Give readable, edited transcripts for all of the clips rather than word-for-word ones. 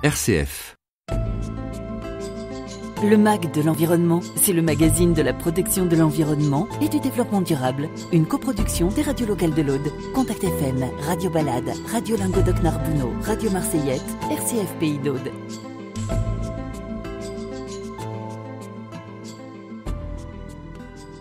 RCF. Le MAG de l'environnement, c'est le magazine de la protection de l'environnement et du développement durable. Une coproduction des radios locales de l'Aude. Contact FM, Radio Balade, Radio Languedoc-Narbonneau, Radio Marseillette, RCF Pays d'Aude.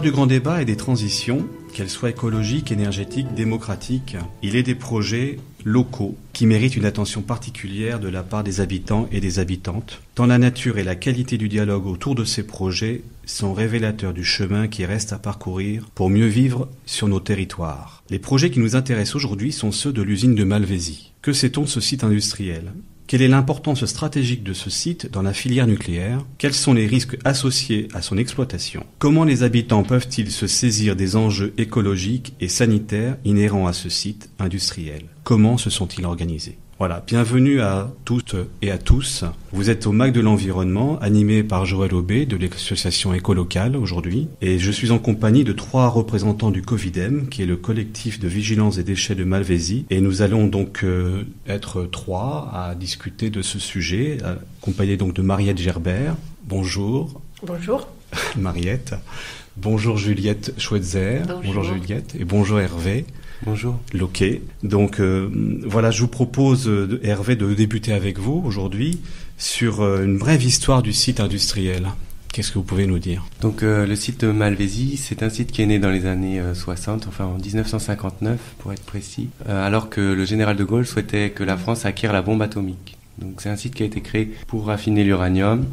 Du grand débat et des transitions, qu'elles soient écologiques, énergétiques, démocratiques, il est des projets locaux qui méritent une attention particulière de la part des habitants et des habitantes, tant la nature et la qualité du dialogue autour de ces projets sont révélateurs du chemin qui reste à parcourir pour mieux vivre sur nos territoires. Les projets qui nous intéressent aujourd'hui sont ceux de l'usine de Malvézy. Que sait-on de ce site industriel ? Quelle est l'importance stratégique de ce site dans la filière nucléaire ? Quels sont les risques associés à son exploitation ? Comment les habitants peuvent-ils se saisir des enjeux écologiques et sanitaires inhérents à ce site industriel ? Comment se sont-ils organisés ? Voilà, bienvenue à toutes et à tous. Vous êtes au MAG de l'environnement, animé par Joël Aubé de l'association Écolocale aujourd'hui. Et je suis en compagnie de 3 représentants du Covidem, qui est le collectif de vigilance des déchets de Malvézy. Et nous allons donc être 3 à discuter de ce sujet, accompagnés donc de Mariette Gerbert. Bonjour. Bonjour. Mariette. Bonjour Juliette Schweitzer. Bonjour Juliette. Et bonjour Hervé. Bonjour. Loquet. Donc voilà, je vous propose, Hervé, de débuter avec vous aujourd'hui sur une brève histoire du site industriel. Qu'est-ce que vous pouvez nous dire ? Donc le site de Malvézy, c'est un site qui est né dans les années 60, enfin en 1959 pour être précis, alors que le général de Gaulle souhaitait que la France acquiert la bombe atomique. Donc c'est un site qui a été créé pour raffiner l'uranium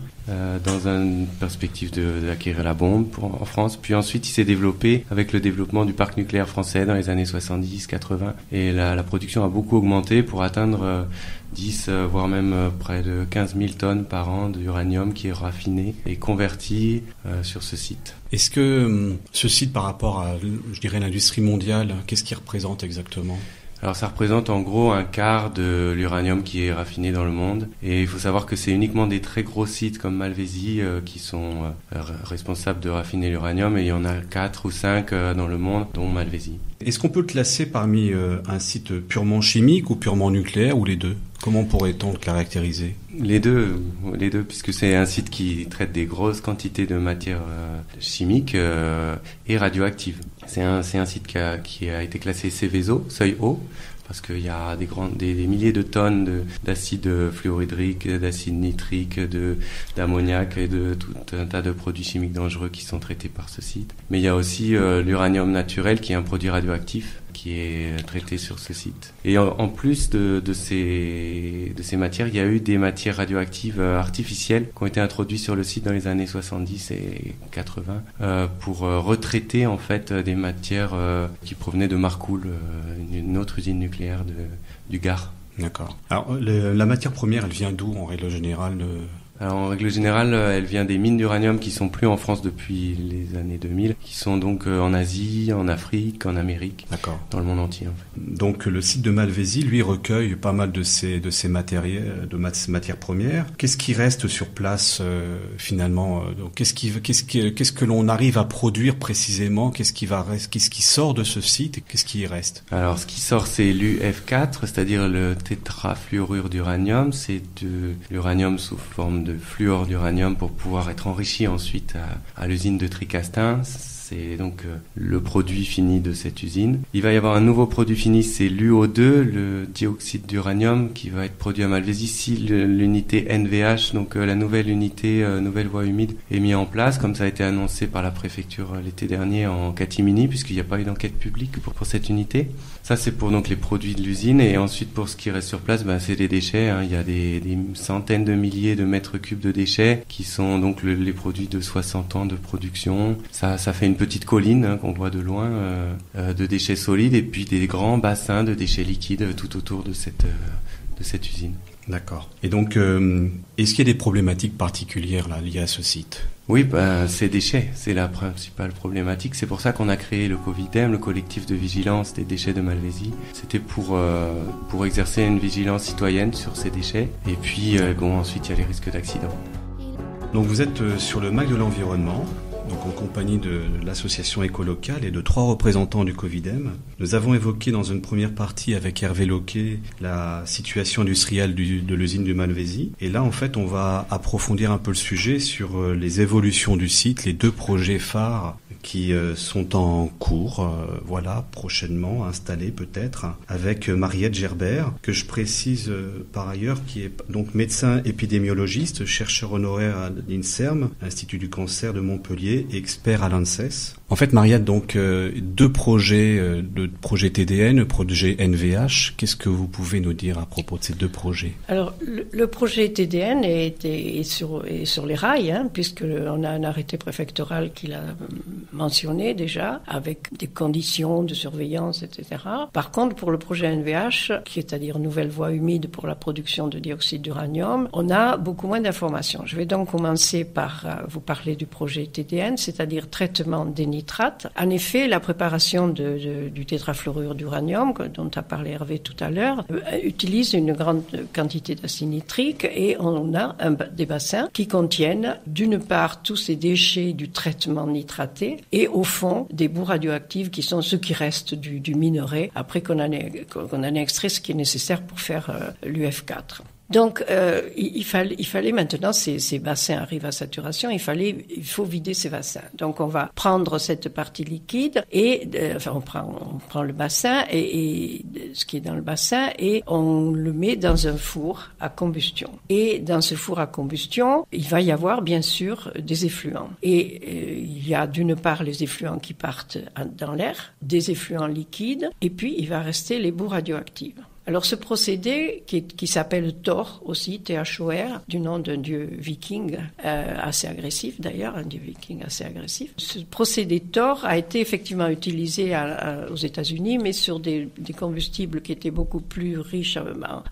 dans une perspective d'acquérir la bombe en France. Puis ensuite il s'est développé avec le développement du parc nucléaire français dans les années 70-80 et la production a beaucoup augmenté pour atteindre 10 voire même près de 15 000 tonnes par an d'uranium qui est raffiné et converti sur ce site. Est-ce que ce site par rapport à, je dirais, l'industrie mondiale, qu'est-ce qu'il représente exactement ? Alors ça représente en gros un quart de l'uranium qui est raffiné dans le monde et il faut savoir que c'est uniquement des très gros sites comme Malvézy qui sont responsables de raffiner l'uranium et il y en a 4 ou 5 dans le monde dont Malvézy. Est-ce qu'on peut le classer parmi un site purement chimique ou purement nucléaire ou les deux ? Comment pourrait-on le caractériser ? Les deux, puisque c'est un site qui traite des grosses quantités de matières chimiques et radioactives. C'est un site qui a été classé Seveso, seuil haut, parce qu'il y a des milliers de tonnes d'acide fluorhydrique, d'acide nitrique, d'ammoniac et de tout un tas de produits chimiques dangereux qui sont traités par ce site. Mais il y a aussi l'uranium naturel qui est un produit radioactif qui est traité sur ce site. Et en plus de ces matières, il y a eu des matières radioactives artificielles qui ont été introduites sur le site dans les années 70 et 80 pour retraiter en fait des matières qui provenaient de Marcoule, une autre usine nucléaire du Gard. D'accord. Alors la matière première, elle vient d'où en règle générale ? Alors, en règle générale, elle vient des mines d'uranium qui sont plus en France depuis les années 2000, qui sont donc en Asie, en Afrique, en Amérique, d'accord, dans le monde entier. En fait. Donc le site de Malvézy, lui, recueille pas mal de ces matières premières. Qu'est-ce qui reste sur place finalement ? Donc, qu'est-ce que l'on arrive à produire précisément ? Qu'est-ce qui sort de ce site et qu'est-ce qui y reste ? Alors, ce qui sort, c'est l'UF4, c'est-à-dire le tétrafluorure d'uranium. C'est de l'uranium sous forme de fluor d'uranium pour pouvoir être enrichi ensuite à l'usine de Tricastin. C'est donc le produit fini de cette usine. Il va y avoir un nouveau produit fini, c'est l'UO2, le dioxyde d'uranium, qui va être produit à Malvézy si l'unité NVH, donc la nouvelle unité, nouvelle voie humide, est mise en place, comme ça a été annoncé par la préfecture l'été dernier en catimini, puisqu'il n'y a pas eu d'enquête publique pour cette unité. Ça, c'est pour donc les produits de l'usine. Et ensuite, pour ce qui reste sur place, c'est les déchets. Il y a des centaines de milliers de mètres cubes de déchets qui sont donc les produits de 60 ans de production. Ça fait une petite colline qu'on voit de loin de déchets solides et puis des grands bassins de déchets liquides tout autour de cette usine. D'accord. Et donc, est-ce qu'il y a des problématiques particulières là, liées à ce site ? Oui, ces déchets, c'est la principale problématique. C'est pour ça qu'on a créé le Covidem, le collectif de vigilance des déchets de Malvézy. C'était pour exercer une vigilance citoyenne sur ces déchets. Et puis, ensuite, il y a les risques d'accident. Donc, vous êtes sur le MAG de l'environnement. donc en compagnie de l'association écolocale et de 3 représentants du Covidem. Nous avons évoqué dans une première partie avec Hervé Loquet la situation industrielle de l'usine du Malvézy. Et là, en fait, on va approfondir un peu le sujet sur les évolutions du site, les 2 projets phares qui sont en cours, prochainement installés peut-être, avec Mariette Gerbert, que je précise par ailleurs, qui est donc médecin épidémiologiste, chercheur honoraire à l'INSERM, Institut du cancer de Montpellier, et expert à l'ANSES. En fait, Mariette, donc 2 projets, le projet TDN, le projet NVH. Qu'est-ce que vous pouvez nous dire à propos de ces 2 projets? Alors, le projet TDN est sur les rails, puisqu'on a un arrêté préfectoral qui l'a mentionné déjà, avec des conditions de surveillance, etc. Par contre, pour le projet NVH, qui est à dire nouvelle voie humide pour la production de dioxyde d'uranium, on a beaucoup moins d'informations. Je vais donc commencer par vous parler du projet TDN, c'est-à-dire traitement des nitrates. En effet, la préparation du tétrafluorure d'uranium, dont a parlé Hervé tout à l'heure, utilise une grande quantité d'acide nitrique et on a des bassins qui contiennent d'une part tous ces déchets du traitement nitraté et au fond des boues radioactives qui sont ceux qui restent du minerai après qu'on en ait extrait ce qui est nécessaire pour faire l'UF4. Donc, il fallait maintenant, ces bassins arrivent à saturation, il faut vider ces bassins. Donc, on va prendre cette partie liquide et, on prend le bassin et ce qui est dans le bassin et on le met dans un four à combustion. Et dans ce four à combustion, il va y avoir, bien sûr, des effluents. Et il y a d'une part les effluents qui partent dans l'air, des effluents liquides, et puis il va rester les boues radioactives. Alors ce procédé, qui s'appelle Thor aussi, Thor, du nom d'un dieu viking assez agressif d'ailleurs, un dieu viking assez agressif. Ce procédé Thor a été effectivement utilisé aux États-Unis, mais sur des combustibles qui étaient beaucoup plus riches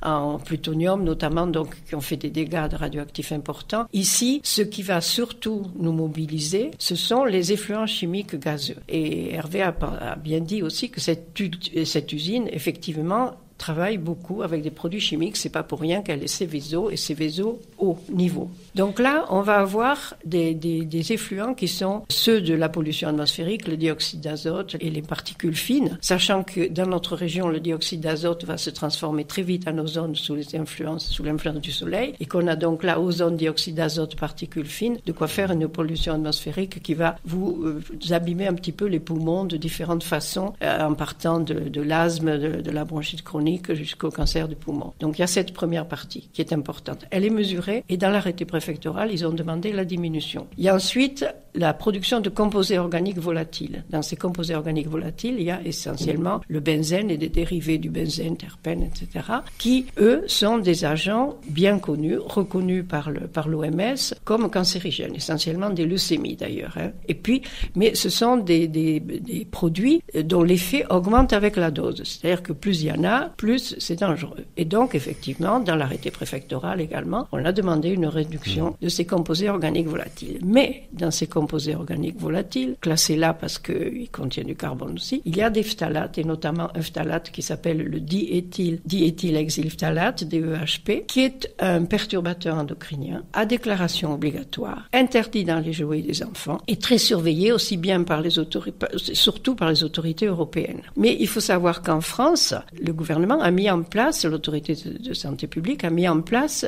en plutonium notamment, donc qui ont fait des dégâts radioactifs importants. Ici, ce qui va surtout nous mobiliser, ce sont les effluents chimiques gazeux. Et Hervé a bien dit aussi que cette usine, effectivement, travaille beaucoup avec des produits chimiques. C'est pas pour rien qu'elle est Seveso et Seveso haut niveau. Donc là, on va avoir des effluents qui sont ceux de la pollution atmosphérique, le dioxyde d'azote et les particules fines, sachant que dans notre région, le dioxyde d'azote va se transformer très vite en ozone sous l'influence du soleil et qu'on a donc là ozone, dioxyde d'azote, particules fines, de quoi faire une pollution atmosphérique qui va vous abîmer un petit peu les poumons de différentes façons, en partant de l'asthme, de la bronchite chronique jusqu'au cancer du poumon. Donc il y a cette première partie qui est importante. Elle est mesurée et dans l'arrêté préfectoral, ils ont demandé la diminution. Il y a ensuite la production de composés organiques volatiles. Dans ces composés organiques volatiles, il y a essentiellement le benzène et des dérivés du benzène, terpènes, etc., qui, eux, sont des agents bien connus, reconnus par l'OMS comme cancérigènes, essentiellement des leucémies d'ailleurs. Et puis, mais ce sont des produits dont l'effet augmente avec la dose. C'est-à-dire que plus il y en a, plus c'est dangereux. Et donc, effectivement, dans l'arrêté préfectoral également, on a demandé une réduction de ces composés organiques volatiles. Mais dans ces composés organiques volatiles, classés là parce qu'ils contiennent du carbone aussi, il y a des phtalates, et notamment un phthalate qui s'appelle le diéthylhexylphthalate, DEHP, qui est un perturbateur endocrinien à déclaration obligatoire, interdit dans les jouets des enfants et très surveillé aussi bien par les autorités, surtout par les autorités européennes. Mais il faut savoir qu'en France, le gouvernement a mis en place, l'autorité de santé publique a mis en place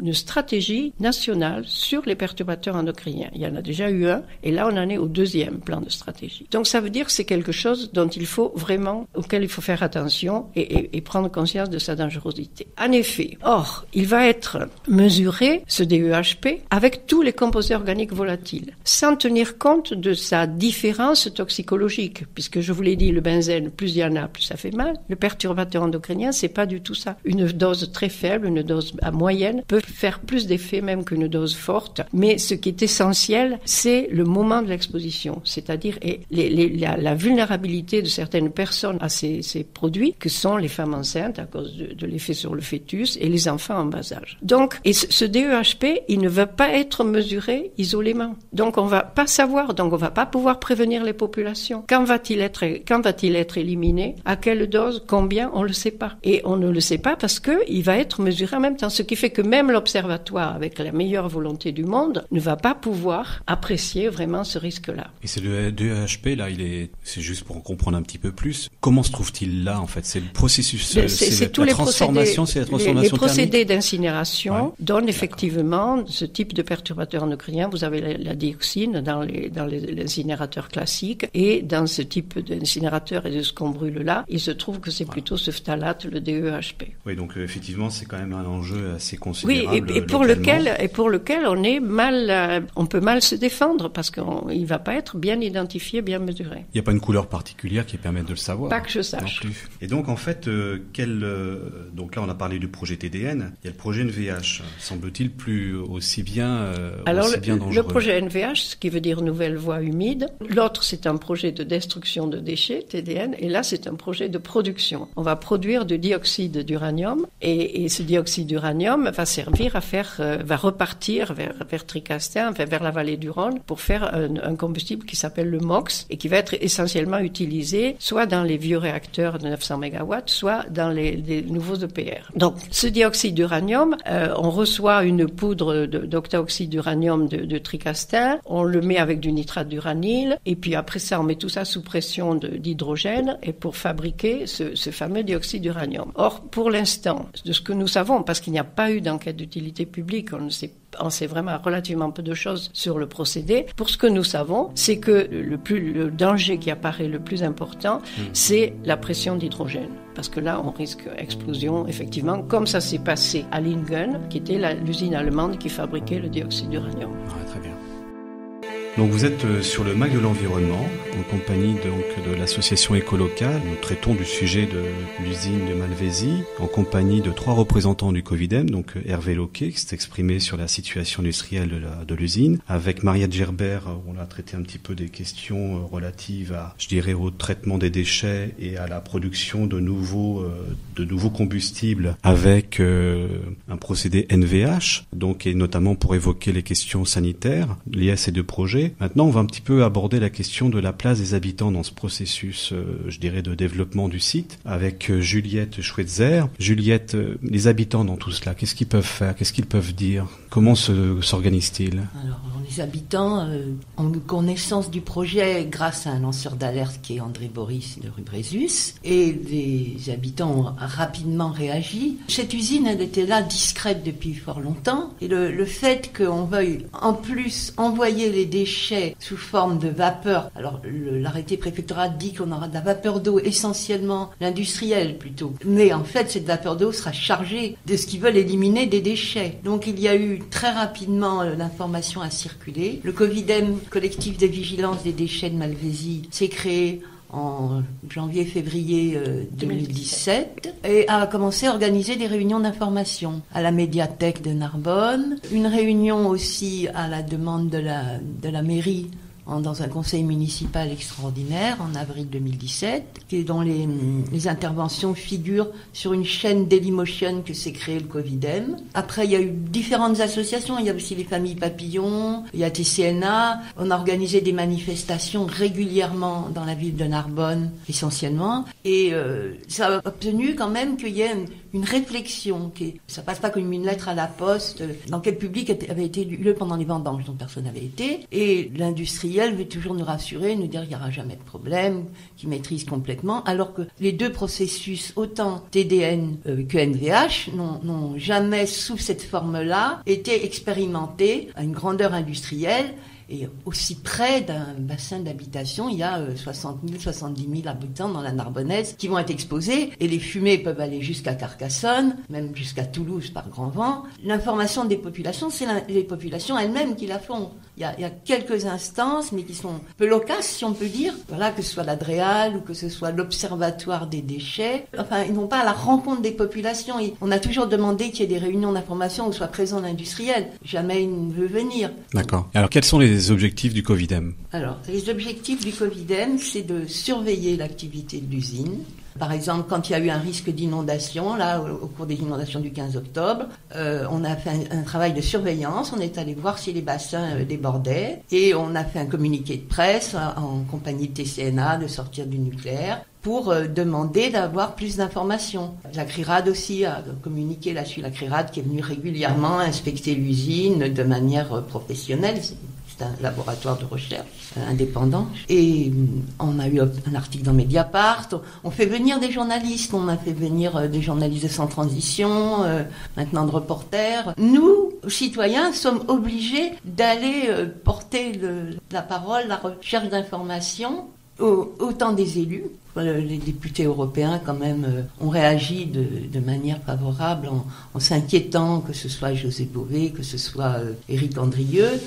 une stratégie nationale sur les perturbateurs endocriniens. Il y en a déjà eu un, et là on en est au 2e plan de stratégie. Donc ça veut dire que c'est quelque chose auquel il faut faire attention et prendre conscience de sa dangerosité. En effet, il va être mesuré, ce DEHP, avec tous les composés organiques volatiles, sans tenir compte de sa différence toxicologique, puisque je vous l'ai dit, le benzène, plus il y en a, plus ça fait mal. Le perturbateur endocrinien, c'est pas du tout ça. Une dose très faible, une dose à moyenne, peut faire plus d'effet même qu'une dose forte. Mais ce qui est essentiel, c'est le moment de l'exposition, c'est-à-dire la vulnérabilité de certaines personnes à ces produits, que sont les femmes enceintes à cause de l'effet sur le fœtus et les enfants en bas âge. Donc, et ce DEHP, il ne va pas être mesuré isolément. Donc, on va pas savoir, donc on va pas pouvoir prévenir les populations. Quand va-t-il être éliminé? À quelle dose? Combien? On le le sait pas. Et on ne le sait pas parce que il va être mesuré en même temps. Ce qui fait que même l'observatoire, avec la meilleure volonté du monde, ne va pas pouvoir apprécier vraiment ce risque-là. Et c'est le DEHP, là, c'est juste pour en comprendre un petit peu plus. Comment se trouve-t-il là, en fait? C'est le processus, c'est la transformation les procédés thermique. d'incinération donnent effectivement ce type de perturbateur endocrinien. Vous avez la dioxine dans les incinérateurs classiques, et dans ce type d'incinérateur et de ce qu'on brûle là, il se trouve que c'est plutôt ce phtalate, le DEHP. Oui, donc effectivement, c'est quand même un enjeu assez considérable. Oui, et pour lequel on peut mal se défendre parce qu'il va pas être bien identifié, bien mesuré. Il n'y a pas une couleur particulière qui permette de le savoir. Pas que je sache. Non plus. Et donc en fait, donc là on a parlé du projet TDN, il y a le projet NVH, semble-t-il plus aussi bien dangereux. Le projet NVH, ce qui veut dire nouvelle voie humide. L'autre, c'est un projet de destruction de déchets, TDN, et là c'est un projet de production. On va produire du dioxyde d'uranium, et ce dioxyde d'uranium va servir va repartir vers Tricastin, vers la vallée du Rhône, pour faire un combustible qui s'appelle le MOX, et qui va être essentiellement utilisé soit dans les vieux réacteurs de 900 MW, soit dans les nouveaux EPR. Donc, ce dioxyde d'uranium, on reçoit une poudre d'octaoxyde d'uranium de Tricastin, on le met avec du nitrate d'uranyle, et puis après ça, on met tout ça sous pression d'hydrogène, et pour fabriquer ce fameux dioxyde d'uranium. Or, pour l'instant, de ce que nous savons, parce qu'il n'y a pas eu d'enquête d'utilité publique, on sait vraiment relativement peu de choses sur le procédé. Pour ce que nous savons, c'est que le danger qui apparaît le plus important, c'est la pression d'hydrogène. Parce que là, on risque explosion, effectivement, comme ça s'est passé à Lingen, qui était l'usine allemande qui fabriquait le dioxyde d'uranium. Ah, très bien. Donc vous êtes sur le MAC de l'environnement, en compagnie donc de l'association écolocale. Nous traitons du sujet de l'usine de Malvézy, en compagnie de 3 représentants du Covidem, donc Hervé Loquet, qui s'est exprimé sur la situation industrielle de l'usine, avec Mariette Gerbert, on a traité un petit peu des questions relatives à, je dirais, au traitement des déchets et à la production de nouveaux combustibles avec un procédé NVH, donc et notamment pour évoquer les questions sanitaires liées à ces 2 projets. Maintenant, on va un petit peu aborder la question de la place des habitants dans ce processus, je dirais, de développement du site, avec Juliette Schweitzer. Juliette, les habitants dans tout cela, qu'est-ce qu'ils peuvent faire? Qu'est-ce qu'ils peuvent dire? Comment s'organisent-ils? Alors, les habitants ont eu connaissance du projet grâce à un lanceur d'alerte qui est André Boris de rue Brésus, et les habitants ont rapidement réagi. Cette usine, elle était là, discrète depuis fort longtemps, et le fait qu'on veuille en plus envoyer les déchets sous forme de vapeur, alors l'arrêté préfectoral dit qu'on aura de la vapeur d'eau, essentiellement l'industrielle plutôt, mais en fait cette vapeur d'eau sera chargée de ce qu'ils veulent éliminer des déchets. Donc il y a eu très rapidement l'information à circuler. Le Covidem, collectif de vigilance des déchets de Malvézy, s'est créé en janvier-février 2017 et a commencé à organiser des réunions d'information à la médiathèque de Narbonne, une réunion aussi à la demande de la mairie dans un conseil municipal extraordinaire en avril 2017, dont les interventions figurent sur une chaîne Dailymotion que s'est créée le Covidem. Après, il y a eu différentes associations, il y a aussi les familles Papillon, il y a TCNA, on a organisé des manifestations régulièrement dans la ville de Narbonne, essentiellement, et ça a obtenu quand même qu'il y ait une réflexion, ça passe pas comme une lettre à la poste, l'enquête publique avait été lue pendant les vendanges, dont personne n'avait été, et l'industriel veut toujours nous rassurer, nous dire qu'il n'y aura jamais de problème, qu'il maîtrise complètement, alors que les 2 processus, autant TDN que NVH, n'ont jamais, sous cette forme-là, été expérimentés à une grandeur industrielle. Et aussi près d'un bassin d'habitation, il y a 60 000, 70 000 habitants dans la Narbonnaise qui vont être exposés. Et les fumées peuvent aller jusqu'à Carcassonne, même jusqu'à Toulouse par grand vent. L'information des populations, c'est les populations elles-mêmes qui la font. Il y a quelques instances, mais qui sont peu locales, si on peut dire. Voilà, que ce soit l'Adréal ou que ce soit l'Observatoire des déchets. Enfin, ils vont pas à la rencontre des populations. On a toujours demandé qu'il y ait des réunions d'information où soit présent l'industriel. Jamais il ne veut venir. D'accord. Alors, quels sont les objectifs du Covidem? Alors, les objectifs du Covidem, c'est de surveiller l'activité de l'usine, Par exemple, quand il y a eu un risque d'inondation, là, au cours des inondations du 15 octobre, on a fait un travail de surveillance. On est allé voir si les bassins débordaient et on a fait un communiqué de presse en compagnie de TCNA de sortir du nucléaire pour demander d'avoir plus d'informations. La CRIRAD aussi a communiqué là-dessus. La CRIRAD qui est venue régulièrement inspecter l'usine de manière professionnelle. C'est un laboratoire de recherche indépendant. Et on a eu un article dans Mediapart. On fait venir des journalistes. On a fait venir des journalistes de Sans Transition, maintenant de reporters. Nous, citoyens, sommes obligés d'aller porter la parole, la recherche d'informations autant des élus. Les députés européens, quand même, ont réagi de manière favorable en s'inquiétant, que ce soit José Bové, que ce soit Éric Andrieux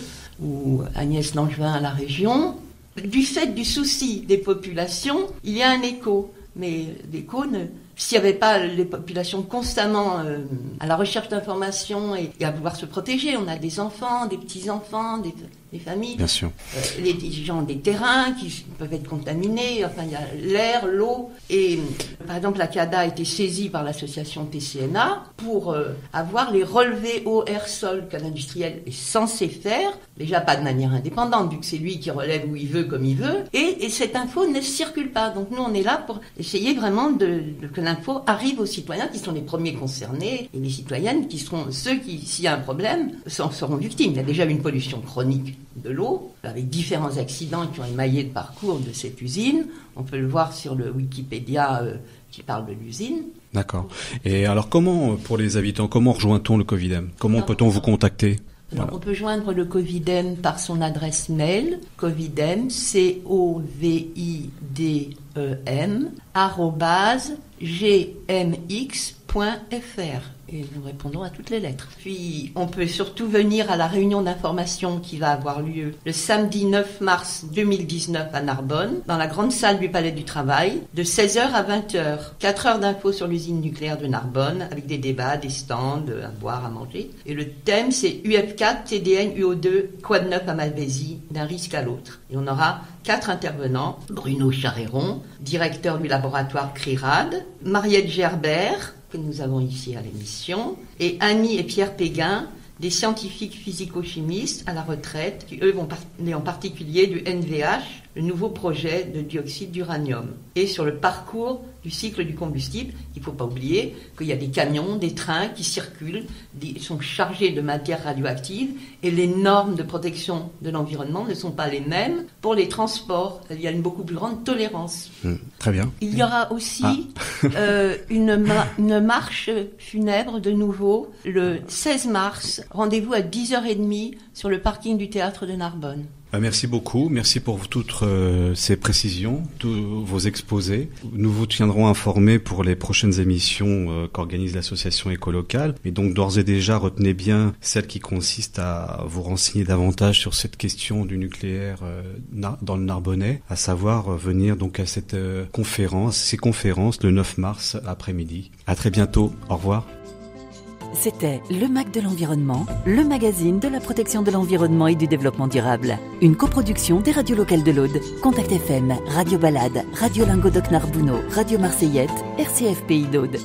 ou Agnès Langevin à la région. Du fait du souci des populations, il y a un écho. Mais l'écho, s'il n'y avait pas les populations constamment à la recherche d'informations et à vouloir se protéger, on a des enfants, des petits-enfants, des familles, bien sûr. Les gens des terrains qui peuvent être contaminés, enfin il y a l'air, l'eau. Et par exemple, la CADA a été saisie par l'association TCNA pour avoir les relevés eau, air, sol qu'un industriel est censé faire, déjà pas de manière indépendante, vu que c'est lui qui relève où il veut, comme il veut, et cette info ne circule pas. Donc nous, on est là pour essayer vraiment que l'info arrive aux citoyens qui sont les premiers concernés, et les citoyennes qui seront ceux qui, s'il y a un problème, seront victimes. Il y a déjà une pollution chronique de l'eau, avec différents accidents qui ont émaillé le parcours de cette usine. On peut le voir sur le Wikipédia qui parle de l'usine. D'accord. Et alors comment, pour les habitants, comment rejoint-on le Covidem? Comment peut-on vous contacter? Alors, on peut joindre le Covidem par son adresse mail, covidem, covidem, @gmx.fr. Et nous répondons à toutes les lettres. Puis, on peut surtout venir à la réunion d'information qui va avoir lieu le samedi 9 mars 2019 à Narbonne, dans la grande salle du Palais du Travail, de 16h à 20h. 4 heures d'infos sur l'usine nucléaire de Narbonne, avec des débats, des stands, à boire, à manger. Et le thème, c'est UF4, TDN, UO2, quoi de neuf à Malvézy, d'un risque à l'autre. Et on aura 4 intervenants. Bruno Charéron, directeur du laboratoire CRIRAD, Mariette Gerbert, que nous avons ici à l'émission, et Annie et Pierre Péguin, des scientifiques physico-chimistes à la retraite, qui eux vont parler en particulier du NVH, le nouveau projet de dioxyde d'uranium, et sur le parcours du cycle du combustible. Il ne faut pas oublier qu'il y a des camions, des trains qui circulent, sont chargés de matières radioactives, et les normes de protection de l'environnement ne sont pas les mêmes pour les transports. Il y a une beaucoup plus grande tolérance. Très bien. Il y aura aussi une marche funèbre de nouveau le 16 mars. Rendez-vous à 10h30 sur le parking du théâtre de Narbonne. Merci beaucoup, merci pour toutes ces précisions, tous vos exposés. Nous vous tiendrons informés pour les prochaines émissions qu'organise l'association écolocale. Mais donc d'ores et déjà, retenez bien celle qui consiste à vous renseigner davantage sur cette question du nucléaire dans le Narbonnais, à savoir venir donc à cette ces conférences le 9 mars après-midi. À très bientôt, au revoir. C'était le MAG de l'environnement, le magazine de la protection de l'environnement et du développement durable. Une coproduction des radios locales de l'Aude, Contact FM, Radio Balade, Radio Languedoc Narbunno, Radio Marseillette, RCF Pays d'Aude.